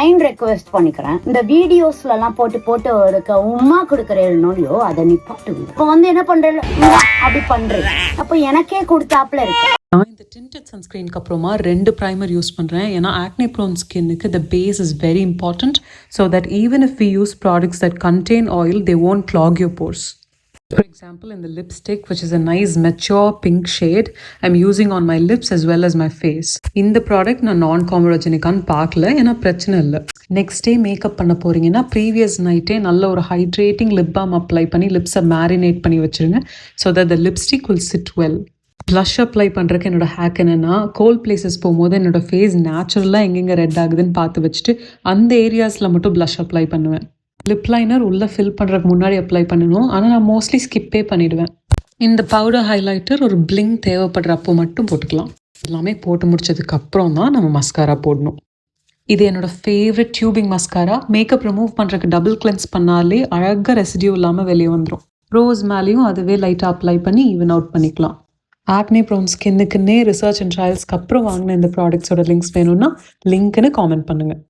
Kind request பண்ணிக்கிறேன். இந்த வீடியோஸ்ல எல்லாம் போட்டு இருக்க உமா கொடுக்கற நோடியோ அதை நிப்பாட்டு. இப்போ என்ன பண்றேன் அப்படி பண்றேன். அப்ப எனக்கே கொடுத்தாப்ல இருக்கு. நான் இந்த டிண்டட் சன்ஸ்கிரீனுக்கு அப்புறமா 2 ப்ரைமர் யூஸ் பண்ணுறேன். ஏன்னா ஆக்னே ப்ரோன் ஸ்கின்னுக்கு the face is very important. So that even if we use products that contain oil they won't clog your pores. For example, in the lipstick, which is a nice mature pink shade, I'm using on my lips as well as my face. In the product, நான் non-comedogenic-ஆன்னு பார்க்கல, ஏன்னா பிரச்சனை இல்லை. Next day makeup பண்ண போகிறீங்கன்னா previous நைட்டே நல்ல ஒரு ஹைட்ரேட்டிங் லிப் பாம் அப்ளை பண்ணி லிப்ஸை மேரினேட் பண்ணி வச்சுருங்க. So that the lipstick will sit well. Plus apply பண்ணுறதுக்கு என்னோடய ஹேக் என்னென்னா, கோல்ட் பிளேசஸ் போகும்போது என்னோடய ஃபேஸ் நேச்சுரலாக எங்கெங்கே ரெட் ஆகுதுன்னு பார்த்து வச்சுட்டு அந்த ஏரியாஸில் மட்டும் ப்ளஷ் அப்ளை பண்ணுவேன். லிப் லைனர் உள்ளே ஃபில் பண்ணுறதுக்கு முன்னாடி அப்ளை பண்ணணும், ஆனால் நான் மோஸ்ட்லி ஸ்கிப்பே பண்ணிவிடுவேன். இந்த பவுடர் ஹைலைட்டர் ஒரு பிளிங் தேவைப்படுறப்போ மட்டும் போட்டுக்கலாம். எல்லாமே போட்டு முடிச்சதுக்கப்புறம் தான் நம்ம மஸ்காரா போடணும். இது என்னோடய favourite tubing mascara. Makeup remove பண்ணுறதுக்கு டபுள் கிளென்ஸ் பண்ணாலே அழகாக ரெசிடியூ இல்லாமல் வெளியே வந்துடும். ரோஸ் மேலேயும் அதுவே லைட்டாக அப்ளை பண்ணி ஈவன் அவுட் பண்ணிக்கலாம். ஆக்னே ப்ரோன் ஸ்கின்னுக்குன்னே ரிசர்ச் அண்ட் ட்ரையல்ஸ்க்கு அப்புறம் வாங்கின இந்த ப்ராடக்ட்ஸோட லிங்க்ஸ் வேணும்னா லிங்க்னு காமெண்ட் பண்ணுங்கள்.